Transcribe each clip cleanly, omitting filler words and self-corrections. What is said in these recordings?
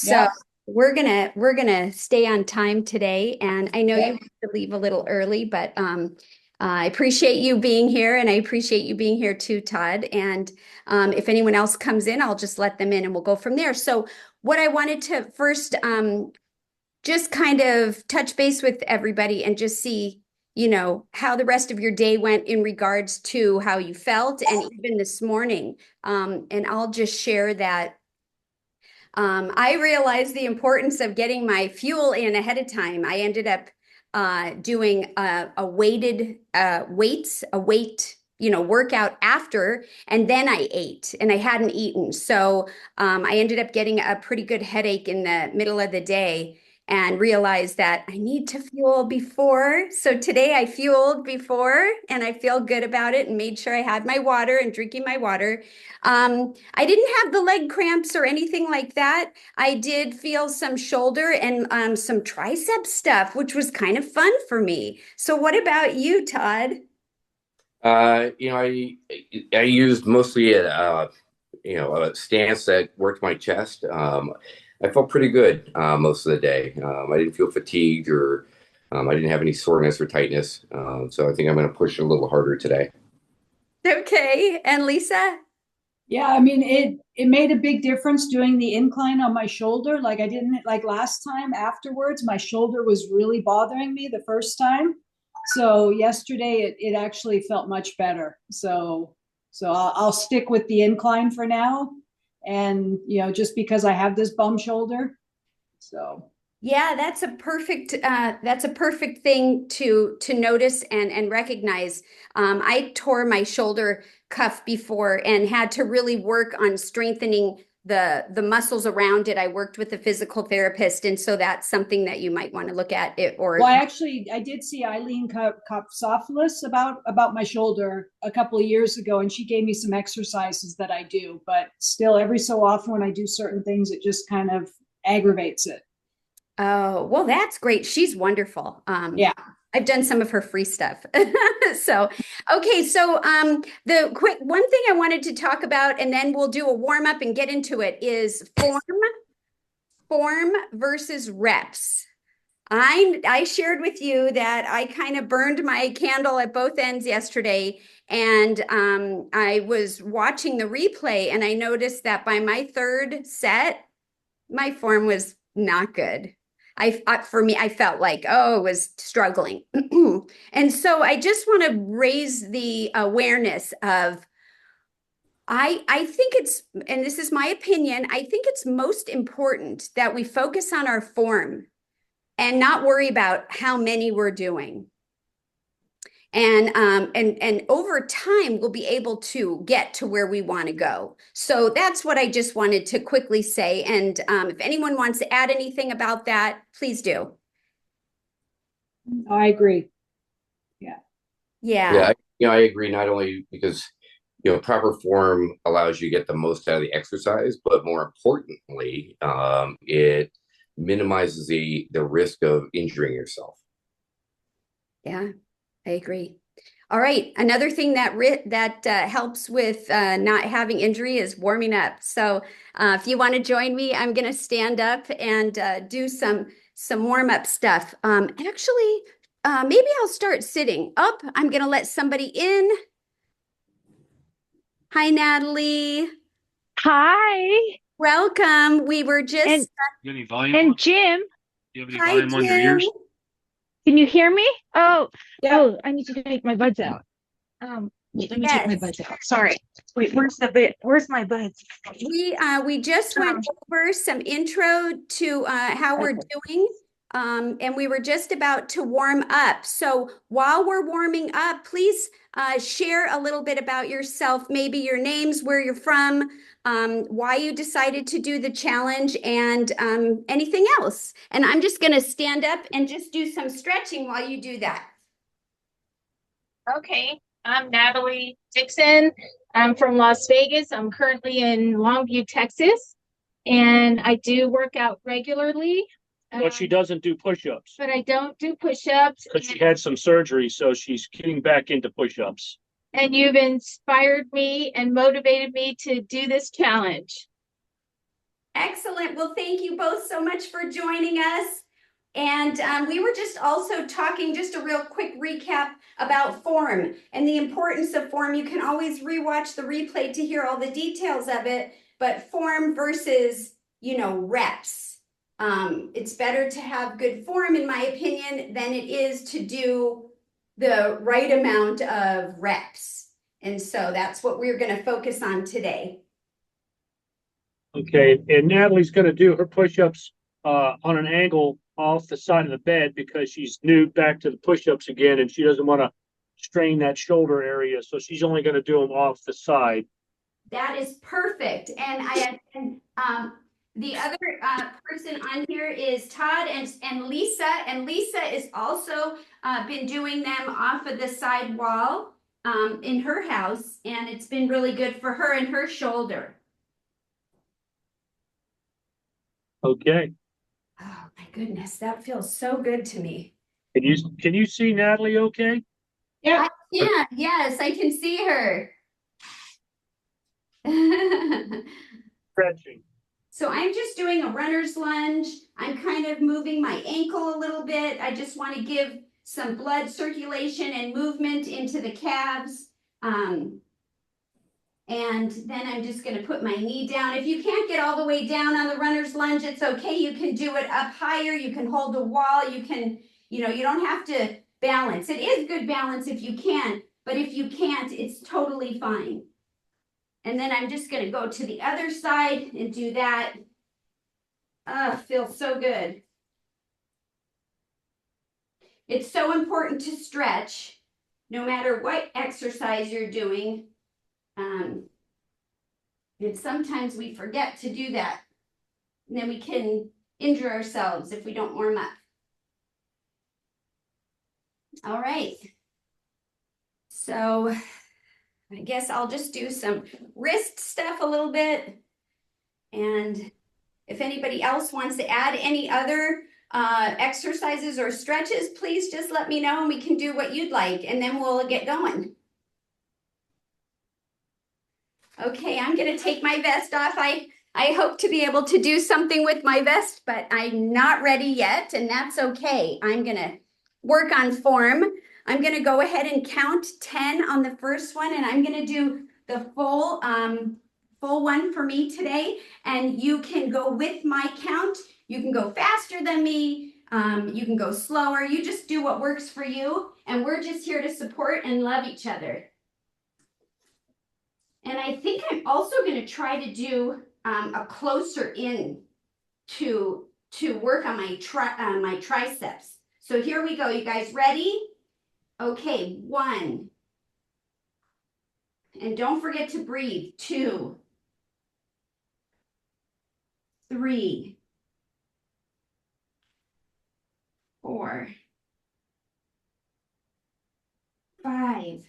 So Yeah. we're gonna stay on time today, and I know you Yeah. have to leave a little early, but I appreciate you being here, and I appreciate you being here too, Todd. And if anyone else comes in, I'll just let them in, and we'll go from there. So what I wanted to first just kind of touch base with everybody and just see, how the rest of your day went in regards to how you felt, and even this morning. And I'll just share that. I realized the importance of getting my fuel in ahead of time. I ended up doing a weighted a weight, workout after, and then I ate, and I hadn't eaten. So I ended up getting a pretty good headache in the middle of the day and realized that I need to fuel before. So today I fueled before, and I feel good about it, and made sure I had my water and drinking my water. I didn't have the leg cramps or anything like that. I did feel some shoulder and some tricep stuff, which was kind of fun for me. So, what about you, Todd? I used mostly a stance that worked my chest. I felt pretty good most of the day. I didn't feel fatigued or I didn't have any soreness or tightness. So I think I'm going to push a little harder today. Okay. And Lisa? Yeah, I mean it made a big difference doing the incline on my shoulder. Like I didn't like last time afterwards, my shoulder was really bothering me the first time. So yesterday it actually felt much better. So I'll stick with the incline for now. And just because I have this bum shoulder. So Yeah, that's a perfect thing to notice and recognize. I tore my shoulder cuff before and had to really work on strengthening the muscles around it. I worked with a physical therapist, and so that's something that you might want to look at it. well, Or I did see Eileen Kopsopoulos about my shoulder a couple of years ago, and she gave me some exercises that I do. But still, every so often when I do certain things, it just kind of aggravates it. Oh, well, that's great. She's wonderful. Yeah. I've done some of her free stuff. So, okay, so the quick one thing I wanted to talk about, and then we'll do a warm up and get into it, is form versus reps. I shared with you that I kind of burned my candle at both ends yesterday, and I was watching the replay, and I noticed that by my third set, my form was not good. For me, I felt like, oh, it was struggling. And so I just want to raise the awareness of I think it's, and this is my opinion, I think it's most important that we focus on our form and not worry about how many we're doing. And over time we'll be able to get to where we want to go. So that's what I just wanted to quickly say. And if anyone wants to add anything about that, please do. I agree. Yeah. Yeah. I agree. Not only because proper form allows you to get the most out of the exercise, but more importantly, it minimizes the risk of injuring yourself. Yeah, I agree. All right. Another thing that helps with not having injury is warming up. So if you want to join me, I'm going to stand up and do some warm up stuff. Actually, maybe I'll start sitting up. I'm going to let somebody in. Hi, Natalie. Hi. Welcome. We were And just. You have any volume and on? Jim, you have any Hi, volume on your Jim. ears? Can you hear me? Oh, Yeah. oh, I need to take my buds out. Wait, let me take my Yes. buds out. Sorry. Wait, where's my buds? We just went Um, over some intro to how we're okay. doing, and we were just about to warm up. So while we're warming up, please share a little bit about yourself, maybe your names, where you're from, why you decided to do the challenge, and anything else. And I'm just going to stand up and just do some stretching while you do that. Okay, I'm Natalie Dixon. I'm from Las Vegas. I'm currently in Longview, Texas, and I do work out regularly. But she doesn't do push-ups But I don't do push-ups. because she had some surgery, so she's getting back into push-ups. And you've inspired me and motivated me to do this challenge. Excellent. Well, thank you both so much for joining us. And we were just also talking, just a real quick recap about form and the importance of form. You can always rewatch the replay to hear all the details of it, but form versus, reps. It's better to have good form, in my opinion, than it is to do the right amount of reps. And so that's what we're going to focus on today. Okay, and Natalie's going to do her push-ups on an angle off the side of the bed because she's new back to the push-ups again, and she doesn't want to strain that shoulder area, so she's only going to do them off the side. That is perfect. And the other person on here is Todd and Lisa. And Lisa is also been doing them off of the side wall in her house. And it's been really good for her and her shoulder. Okay. Oh my goodness, that feels so good to me. Can you see Natalie okay? Yeah. Yeah, yes, I can see her. Stretching. So I'm just doing a runner's lunge. I'm kind of moving my ankle a little bit. I just want to give some blood circulation and movement into the calves. And then I'm just going to put my knee down. If you can't get all the way down on the runner's lunge, it's okay. You can do it up higher. You can hold the wall. You can, you don't have to balance. It is good balance if you can, but if you can't, it's totally fine. And then I'm just going to go to the other side and do that. Feels so good. It's so important to stretch no matter what exercise you're doing. And sometimes we forget to do that. And then we can injure ourselves if we don't warm up. All right. So I guess I'll just do some wrist stuff a little bit. And if anybody else wants to add any other exercises or stretches, please just let me know and we can do what you'd like, and then we'll get going. Okay, I'm going to take my vest off. I hope to be able to do something with my vest, but I'm not ready yet, and that's okay. I'm going to work on form. I'm going to go ahead and count 10 on the first one, and I'm going to do the full one for me today, and you can go with my count. You can go faster than me. You can go slower. You just do what works for you, and we're just here to support and love each other. And I think I'm also going to try to do a closer in to work on my triceps. So here we go. You guys ready? Okay, 1. And don't forget to breathe. 2, 3, 4, 5,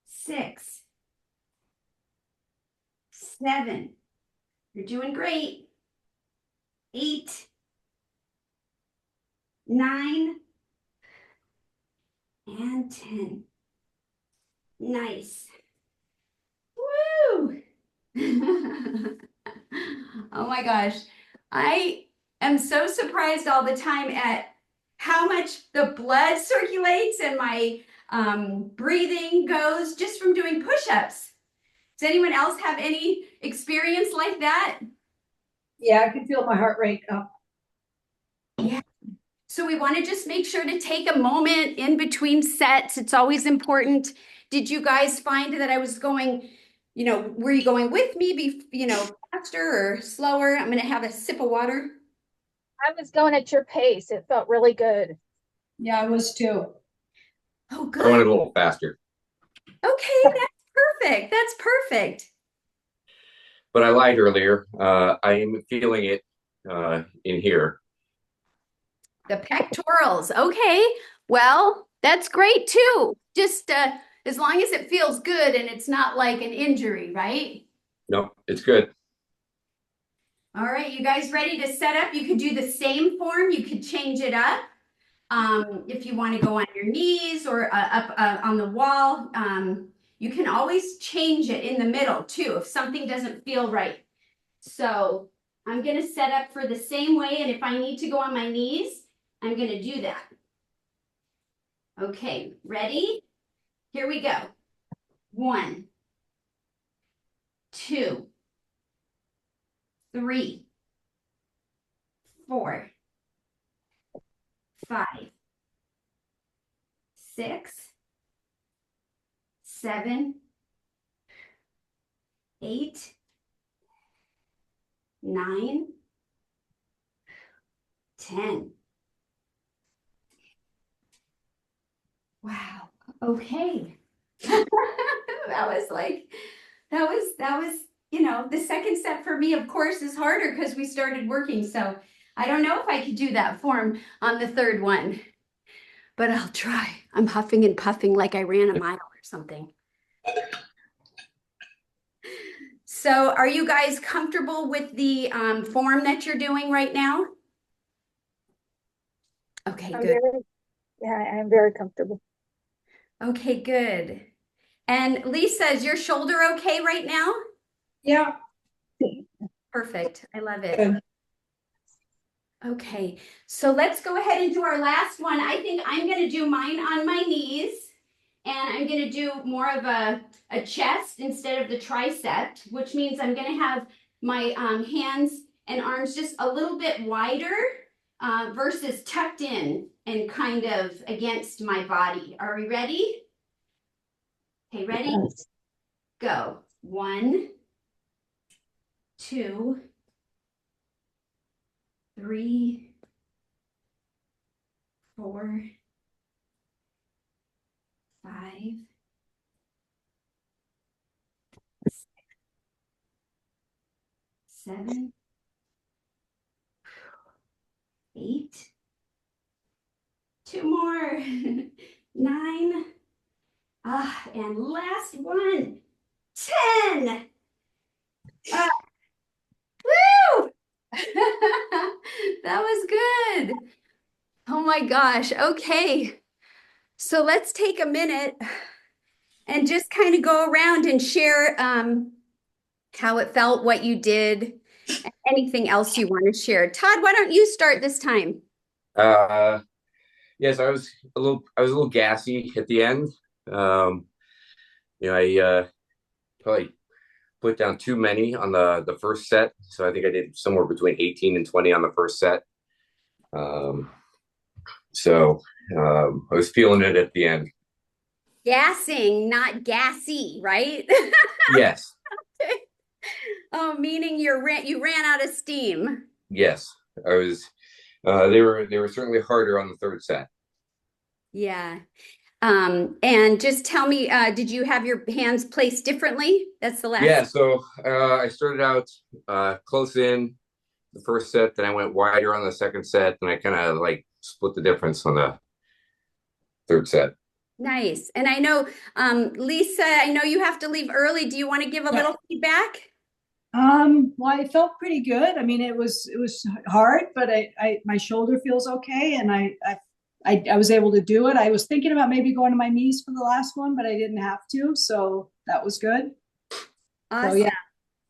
6, 7. You're doing great. 8, 9, and 10. Nice. Woo! Oh my gosh. I am so surprised all the time at how much the blood circulates and my breathing goes just from doing push-ups. Does anyone else have any experience like that? Yeah, I can feel my heart rate up. Yeah. So we want to just make sure to take a moment in between sets. It's always important. Did you guys find that I was going, were you going with me, faster or slower? I'm going to have a sip of water. I was going at your pace. It felt really good. Yeah, I was too. Oh, I went good. a little faster. Okay, that's perfect. That's perfect. But I lied earlier. I am feeling it in here. The pectorals. Okay. Well, that's great too. Just as long as it feels good and it's not like an injury, right? No, it's good. All right, you guys ready to set up? You could do the same form. You could change it up. If you want to go on your knees or up on the wall, You can always change it in the middle too if something doesn't feel right. So I'm going to set up for the same way, and if I need to go on my knees, I'm going to do that. Okay, ready? Here we go. 1, 2, 3, 4, 5, 6, 7, 8, 9, 10. Wow. Okay. that was, the second set for me, of course, is harder because we started working. So I don't know if I could do that form on the third one, but I'll try. I'm huffing and puffing like I ran a mile or something. So are you guys comfortable with the form that you're doing right now? Okay, good. I'm very comfortable. Okay, good. And Lisa, is your shoulder okay right now? Yeah. Perfect. I love it. Good. Okay, so let's go ahead and do our last one. I think I'm going to do mine on my knees, and I'm going to do more of a chest instead of the tricep, which means I'm going to have my hands and arms just a little bit wider versus tucked in and kind of against my body. Are we ready? Okay, ready? Go. 1, 2, 3, 4, 5, 6, 7, 8, 2 more, 9, and last one, 10. Woo! That was good. Oh my gosh. Okay. So let's take a minute and just kind of go around and share how it felt, what you did, anything else you want to share. Todd, why don't you start this time? Uh, yes, I was a little gassy at the end. Um, I probably put down too many on the first set, so I think I did somewhere between 18 and 20 on the first set. Um, so I was feeling it at the end. Gassing, not gassy, right? Yes, Oh, meaning you ran out of steam. yes, I was. They were certainly harder on the third set. Yeah. And just tell me, did you have your hands placed differently? That's the Yeah, last. so I started out close in the first set, then I went wider on the second set, and I kind of like split the difference on the third set. Nice. And I know, Lisa, I know you have to leave early. Do you want to give a Yeah. little feedback? Well, I felt pretty good. I mean, it was hard, but my shoulder feels okay, and I was able to do it. I was thinking about maybe going to my knees for the last one, but I didn't have to, so that was good. Awesome.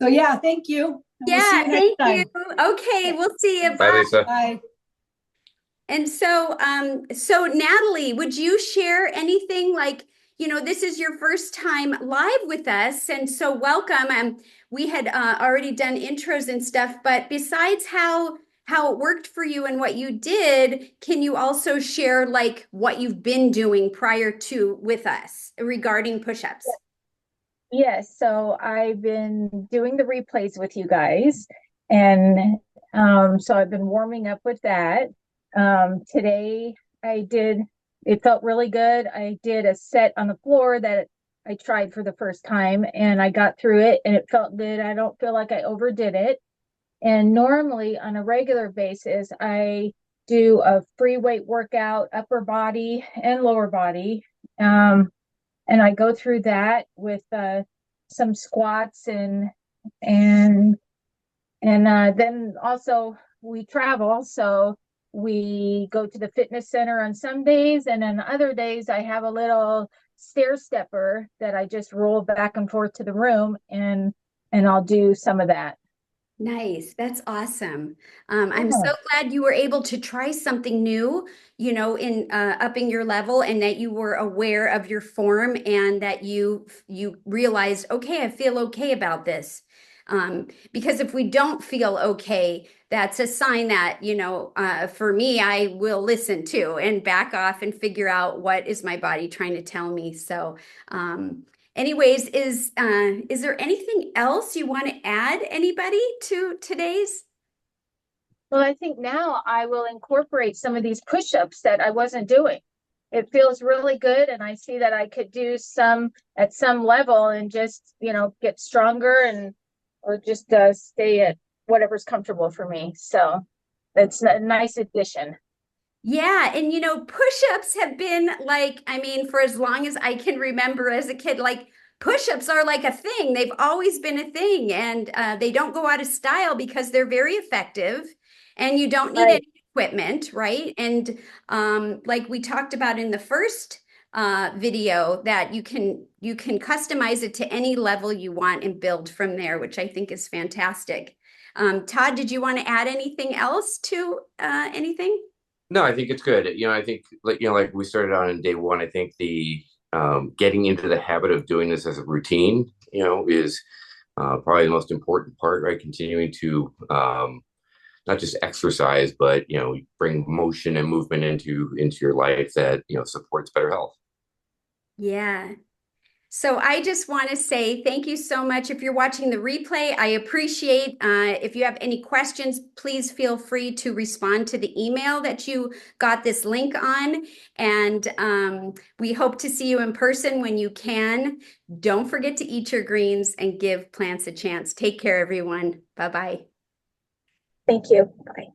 So yeah, thank you. And we'll see Yeah, you next thank you. time. Okay, we'll see you. Bye, Bye. Lisa. Bye. And so Natalie, would you share anything like, this is your first time live with us, and so welcome. We had already done intros and stuff, but besides how it worked for you and what you did, can you also share like what you've been doing prior to with us regarding push-ups? Yes, so I've been doing the replays with you guys, and so I've been warming up with that. Today it felt really good. I did a set on the floor that I tried for the first time, and I got through it, and it felt good. I don't feel like I overdid it. And normally on a regular basis, I do a free weight workout, upper body and lower body. And I go through that with some squats and then also we travel, so we go to the fitness center on some days, and then other days I have a little stair stepper that I just roll back and forth to the room, and I'll do some of that. Nice. That's awesome. I'm so Yeah. glad you were able to try something new, in upping your level, and that you were aware of your form, and that you realized, okay, I feel okay about this. Because if we don't feel okay, that's a sign that, for me, I will listen to and back off and figure out what is my body trying to tell me. So, anyways, is there anything else you want to add, anybody, to today's? Well, I think now I will incorporate some of these push-ups that I wasn't doing. It feels really good, and I see that I could do some at some level and just, get stronger, and or just stay at whatever's comfortable for me. So it's a nice addition. Yeah, and push-ups have been like, I mean, for as long as I can remember as a kid, like push-ups are like a thing. They've always been a thing, and they don't go out of style because they're very effective, and you don't need Right. any equipment, right? And like we talked about in the first video, that you can customize it to any level you want and build from there, which I think is fantastic. Todd, did you want to add anything else to anything? No, I think it's good. I think like we started on in day one. I think the getting into the habit of doing this as a routine, is probably the most important part, right? Continuing to not just exercise, but bring motion and movement into your life that supports better health. Yeah. So I just want to say thank you so much. If you're watching the replay, I appreciate. If you have any questions, please feel free to respond to the email that you got this link on. And we hope to see you in person when you can. Don't forget to eat your greens and give plants a chance. Take care, everyone. Bye-bye. Thank you. Bye.